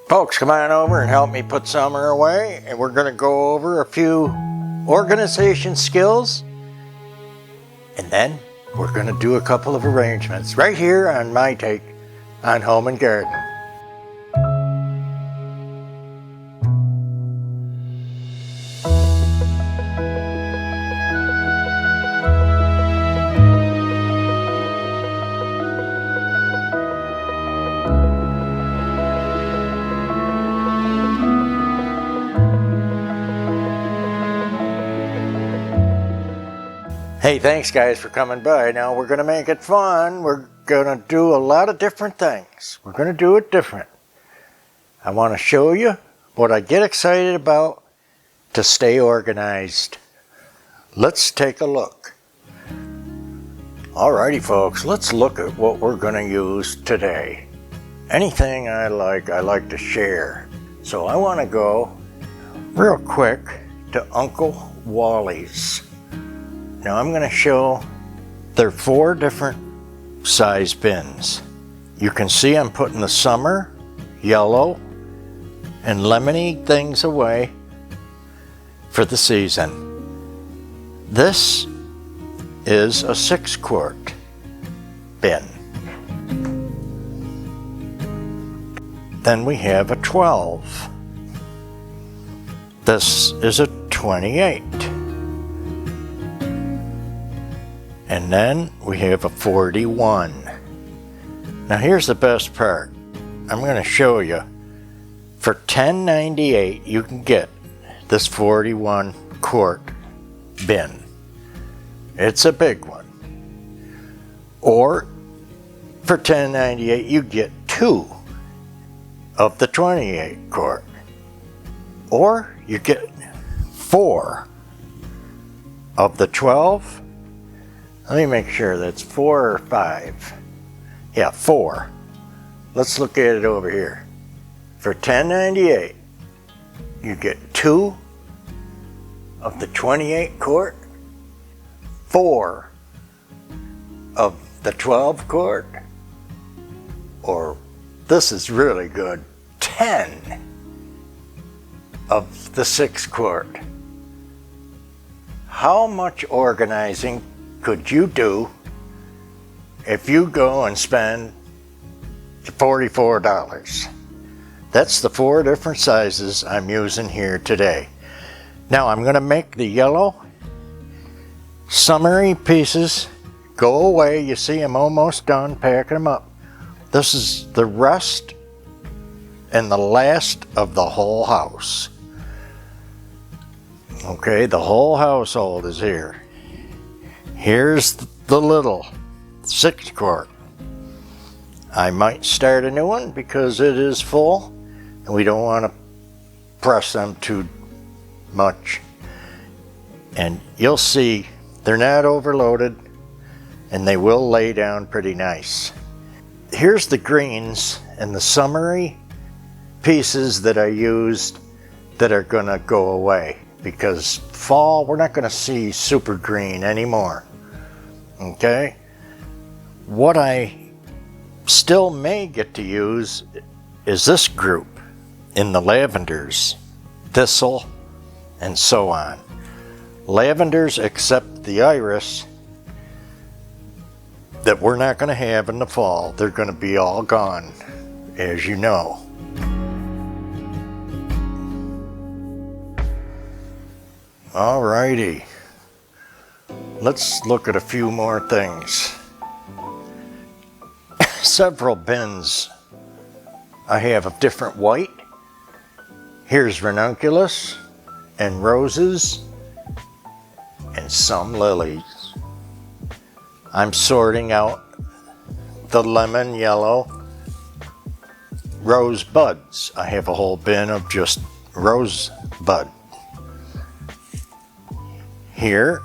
Folks, come on over and help me put summer away, and we're going to go over a few organization skills, and then we're going to do a couple of arrangements right here on my take on home and garden. Hey, thanks guys for coming by. Now we're going to make it fun. We're going to do a lot of different things. We're going to do it different. I want to show you what I get excited about to stay organized. Let's take a look. Alrighty folks, let's look at what we're going to use today. Anything I like to share. So I want to go real quick to Uncle Wally's. Now I'm going to show there are 4 different size bins. You can see I'm putting the summer, yellow, and lemony things away for the season. This is a 6-quart bin. Then we have a 12. This is a 28. And then we have a 41. Now here's the best part. I'm going to show you. For $10.98 you can get this 41 quart bin. It's a big one. Or for $10.98 you get 2 of the 28 quart. Or you get 4 of the 12. Let me make sure that's 4 or 5. Yeah, 4. Let's look at it over here. For $10.98, you get 2 of the 28 quart, 4 of the 12 quart, or this is really good, 10 of the 6 quart. How much organizing could you do if you go and spend $44? That's the 4 different sizes I'm using here today. Now I'm going to make the yellow summery pieces go away. You see I'm almost done packing them up. This is the rest and the last of the whole house. Okay, the whole household is here. Here's the little 6 quart. I might start a new one because it is full and we don't want to press them too much. And you'll see they're not overloaded and they will lay down pretty nice. Here's the greens and the summery pieces that I used that are going to go away because fall we're not going to see super green anymore. Okay, what I still may get to use is this group in the lavenders, thistle, and so on. Lavenders except the iris that we're not going to have in the fall. They're going to be all gone, as you know. Alrighty. Let's look at a few more things. Several bins I have of different white. Here's ranunculus and roses and some lilies. I'm sorting out the lemon yellow rose buds. I have a whole bin of just rose bud. Here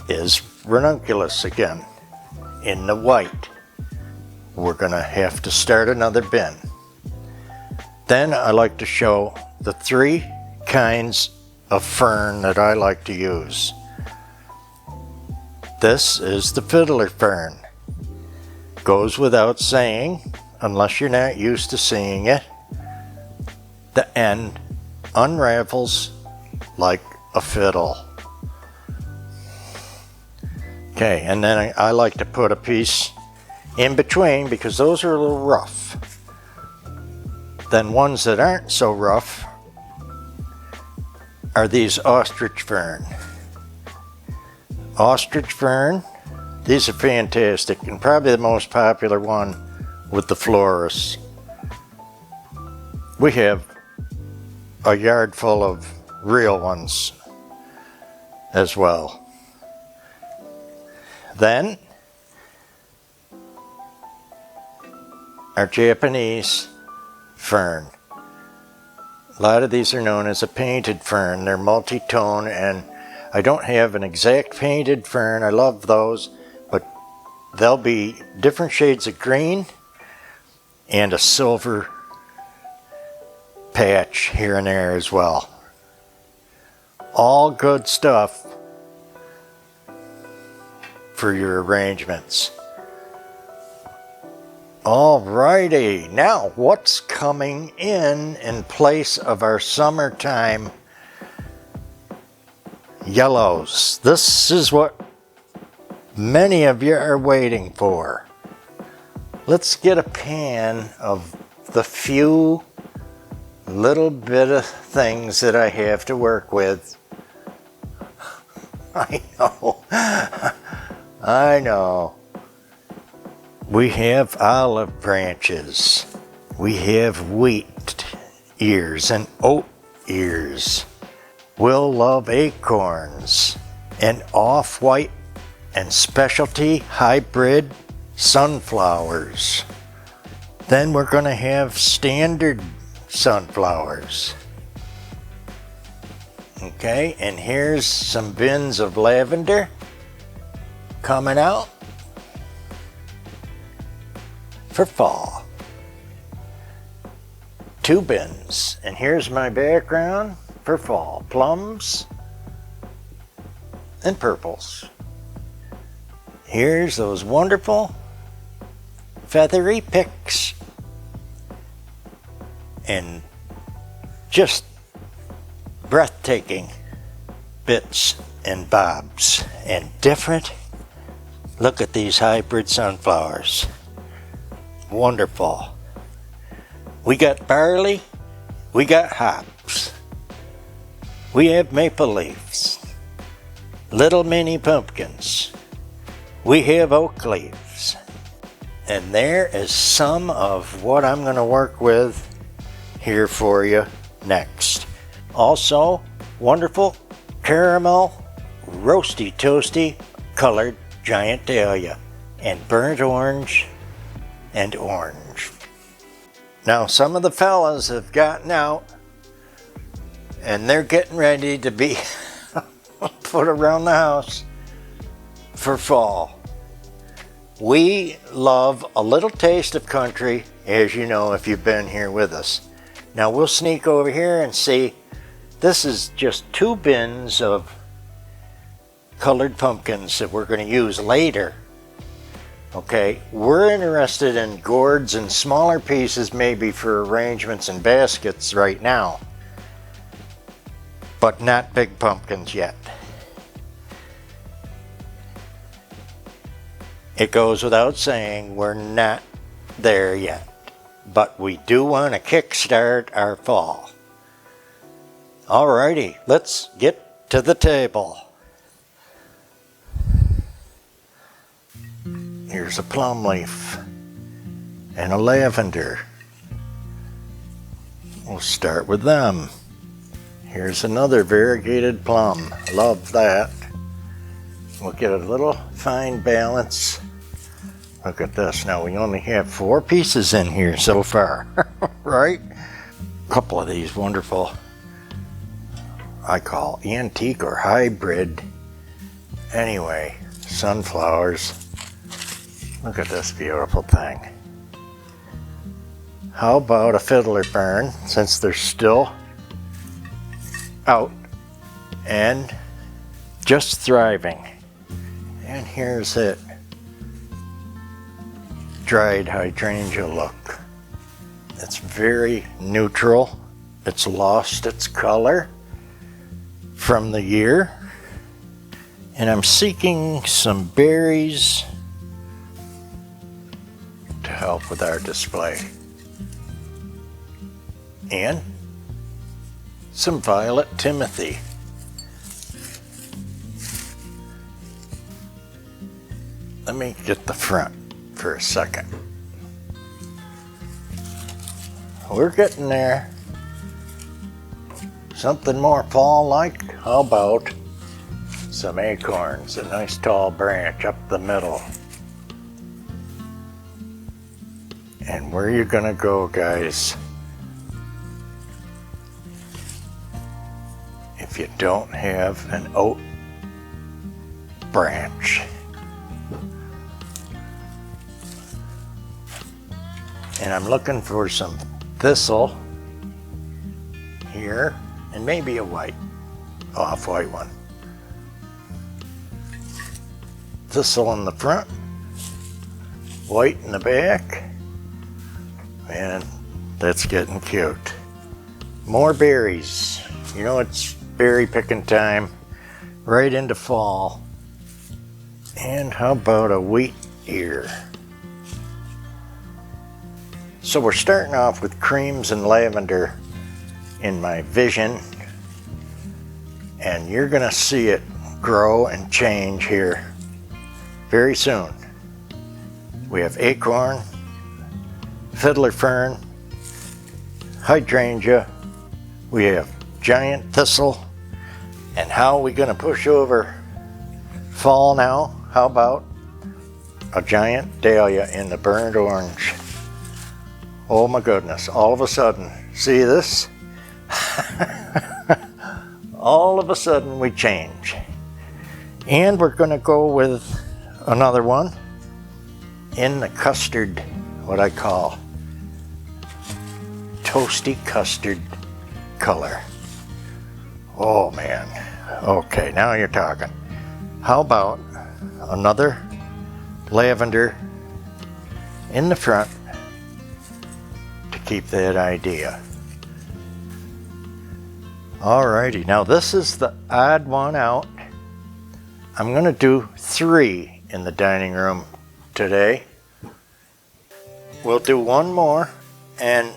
is ranunculus again in the white. We're gonna have to start another bin. Then I like to show the 3 kinds of fern that I like to use. This is the fiddler fern. Goes without saying, unless you're not used to seeing it. the end unravels like a fiddle. Okay, and then I like to put a piece in between because those are a little rough. Then ones that aren't so rough are these ostrich fern. Ostrich fern, these are fantastic and probably the most popular one with the florists. We have a yard full of real ones as well. Then our Japanese fern. A lot of these are known as a painted fern. They're multi-tone, and I don't have an exact painted fern. I love those, but they'll be different shades of green and a silver patch here and there as well. All good stuff for your arrangements. Alrighty, now what's coming in place of our summertime yellows? This is what many of you are waiting for. Let's get a pan of the few little bit of things that I have to work with. I know. I know. We have olive branches. We have wheat ears and oat ears. We'll love acorns and off-white and specialty hybrid sunflowers. Then we're going to have standard sunflowers. Okay, and here's some bins of lavender coming out for fall. 2 bins, and here's my background for fall. Plums and purples. Here's those wonderful feathery picks and just breathtaking bits and bobs and different. Look at these hybrid sunflowers. Wonderful. We got barley, we got hops, we have maple leaves, little mini pumpkins, we have oak leaves, and there is some of what I'm going to work with here for you next. Also, wonderful caramel, roasty toasty colored giant dahlia and burnt orange and orange. Now some of the fellas have gotten out and they're getting ready to be put around the house for fall. We love a little taste of country, as you know if you've been here with us. Now we'll sneak over here and see. This is just 2 bins of colored pumpkins that we're going to use later. Okay, we're interested in gourds and smaller pieces maybe for arrangements and baskets right now, but not big pumpkins yet. It goes without saying we're not there yet, but we do want to kickstart our fall. Alrighty, let's get to the table. Here's a plum leaf and a lavender. We'll start with them. Here's another variegated plum. Love that. We'll get a little fine balance. Look at this. Now we only have 4 pieces in here so far, right? A couple of these wonderful, I call antique or hybrid. Anyway, sunflowers. Look at this beautiful thing. How about a fiddler fern, since they're still out and just thriving. And here's it. Dried hydrangea look. It's very neutral It's lost its color from the year. And I'm seeking some berries to help with our display. And some violet timothy. Let me get the front for a second. We're getting there. Something more fall-like? How about some acorns, a nice tall branch up the middle. And where you gonna go, guys, if you don't have an oak branch? And I'm looking for some thistle here, and maybe a white, off-white one. Thistle in the front, white in the back, and that's getting cute. More berries. You know, it's berry picking time, right into fall. And how about a wheat ear? So we're starting off with creams and lavender in my vision, and you're gonna see it grow and change here very soon. We have acorn, fiddler fern, hydrangea, we have giant thistle, and how are we gonna push over fall now? How about a giant dahlia in the burnt orange? Oh my goodness, all of a sudden, see this? All of a sudden we change. And we're gonna go with another one in the custard, what I call toasty custard color. Oh man, okay, now you're talking. How about another lavender in the front to keep that idea. Alrighty, now this is the odd one out. I'm gonna do 3 in the dining room today. We'll do one more, and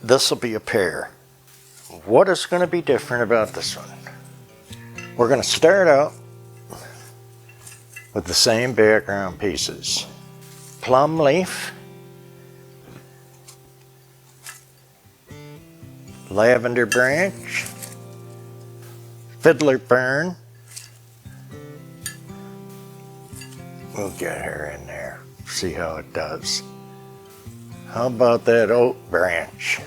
this will be a pair. What is gonna be different about this one? We're gonna start out with the same background pieces. Plum leaf, lavender branch, fiddler fern. We'll get her in there, see how it does. How about that oak branch?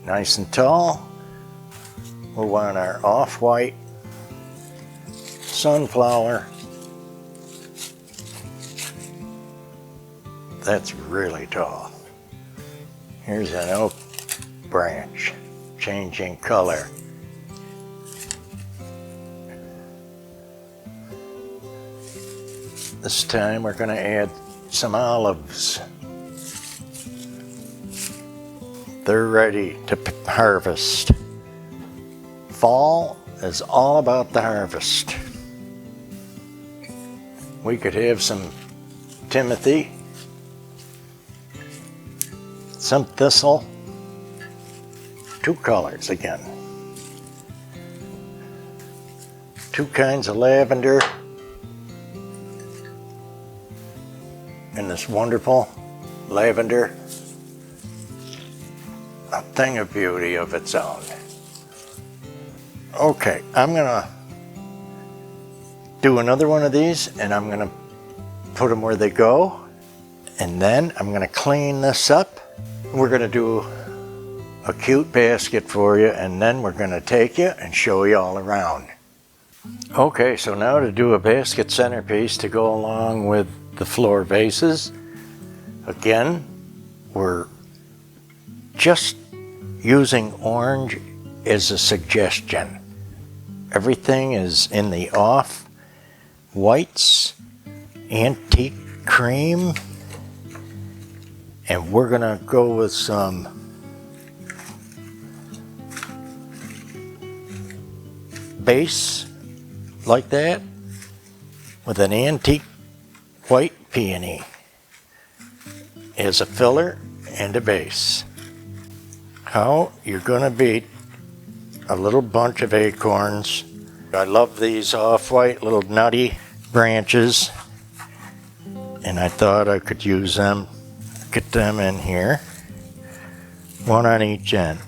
Nice and tall. We'll want our off-white sunflower. That's really tall. Here's an oak branch, changing color. This time we're going to add some olives. They're ready to harvest. Fall is all about the harvest. We could have some timothy, some thistle, 2 colors again, 2 kinds of lavender, and this wonderful lavender, a thing of beauty of its own. Okay, I'm gonna do another one of these, and I'm gonna put them where they go, and then I'm gonna clean this up. We're gonna do a cute basket for you, and then we're gonna take you and show you all around. Okay, so now to do a basket centerpiece to go along with the floor vases. Again, we're just using orange as a suggestion. Everything is in the off whites, antique cream, And we're gonna go with some base like that with an antique white peony as a filler and a base. How you're gonna beat a little bunch of acorns. I love these off-white little nutty branches, and I thought I could use them. Get them in here, one on each end.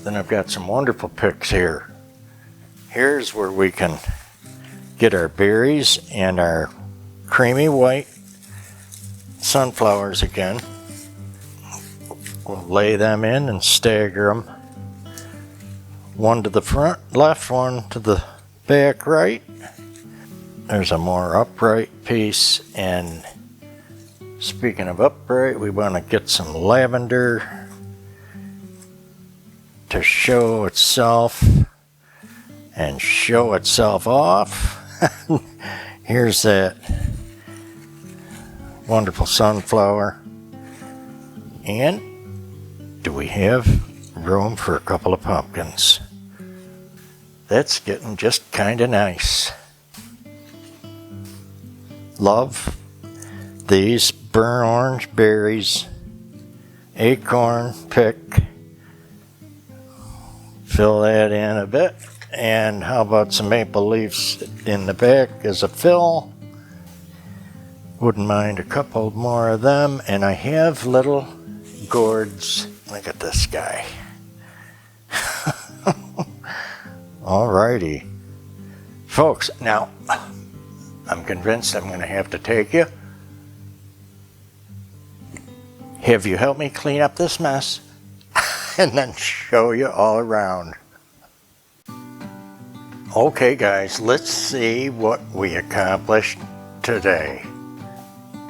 Then I've got some wonderful picks here. Here's where we can get our berries and our creamy white sunflowers again. We'll lay them in and stagger them. One to the front left, one to the back right. There's a more upright piece, and speaking of upright, we want to get some lavender to show itself and show itself off. Here's that wonderful sunflower. And do we have room for a couple of pumpkins? That's getting just kind of nice. Love these burnt orange berries, acorn pick. Fill that in a bit. And how about some maple leaves in the back as a fill? Wouldn't mind a couple more of them. And I have little gourds. Look at this guy. Alrighty. Folks, now I'm convinced I'm going to have to take you. Have you help me clean up this mess? And then show you all around. Okay guys, let's see what we accomplished today.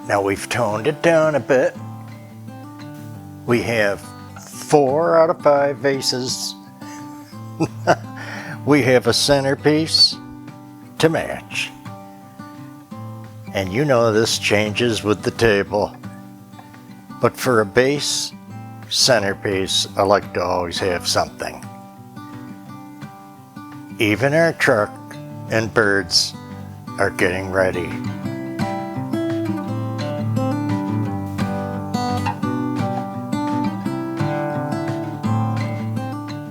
Now we've toned it down a bit. We have 4 out of 5 vases. We have a centerpiece to match. And you know this changes with the table. But for a base centerpiece, I like to always have something. Even our truck and birds are getting ready.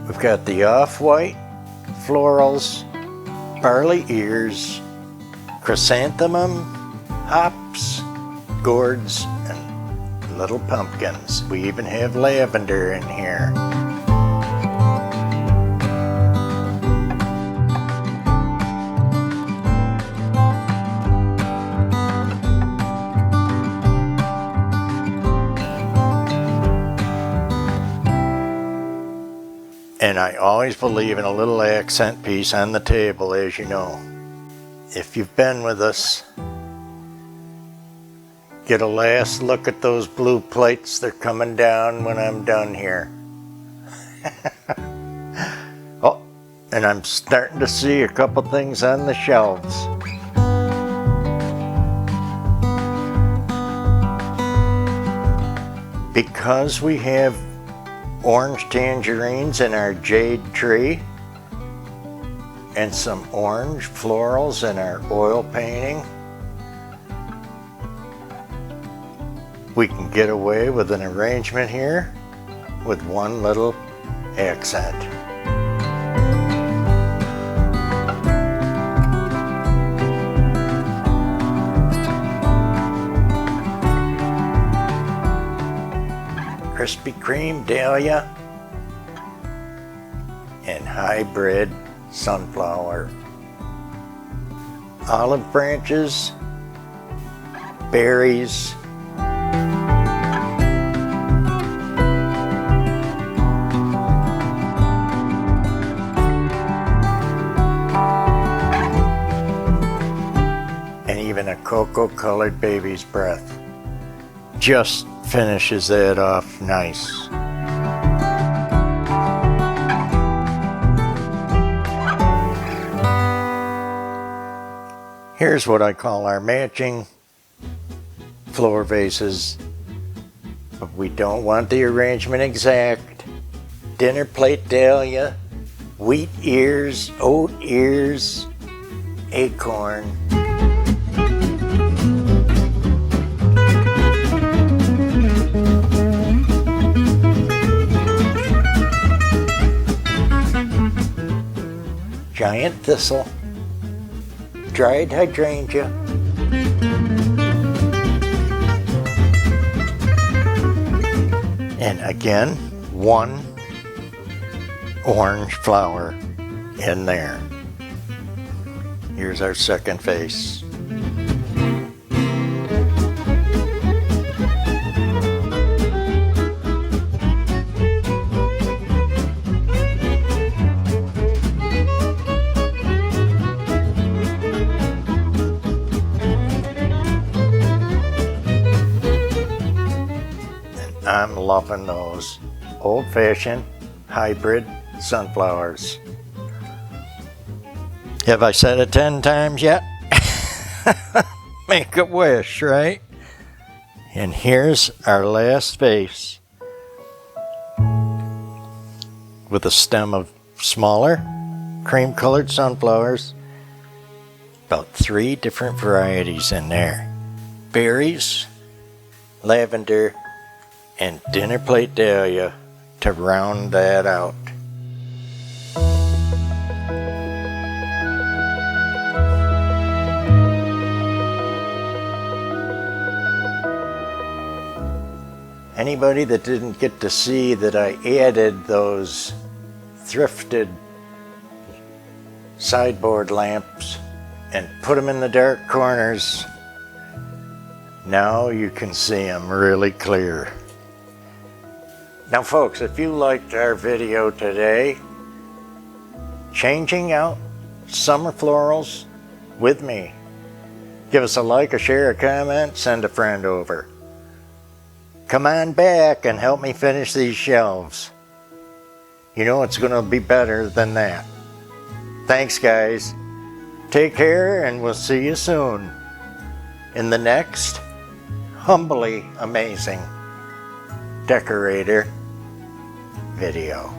We've got the off-white florals, barley ears, chrysanthemum, hops, gourds, and little pumpkins. We even have lavender in here. And I always believe in a little accent piece on the table, as you know. If you've been with us, get a last look at those blue plates. They're coming down when I'm done here. Oh, and I'm starting to see a couple things on the shelves. Because we have orange tangerines in our jade tree and some orange florals in our oil painting, we can get away with an arrangement here with one little accent. Krispy Kreme dahlia and hybrid sunflower. Olive branches, berries, and even a cocoa-colored baby's breath. Just finishes that off nice. Here's what I call our matching floor vases but we don't want the arrangement exact. Dinner plate dahlia, wheat ears, oat ears, acorn. Giant thistle, dried hydrangea, and again, one orange flower in there. Here's our second vase. I'm loving those old-fashioned hybrid sunflowers. Have I said it 10 times yet? Make a wish, right? And here's our last vase with a stem of smaller cream-colored sunflowers. About 3 different varieties in there. Berries, lavender, and dinner plate dahlia to round that out. Anybody that didn't get to see that I added those thrifted sideboard lamps and put them in the dark corners, now you can see them really clear. Now folks, if you liked our video today, changing out summer florals with me, give us a like, a share, a comment, send a friend over. Come on back and help me finish these shelves. You know it's going to be better than that. Thanks guys. Take care and we'll see you soon in the next humbly amazing decorator video.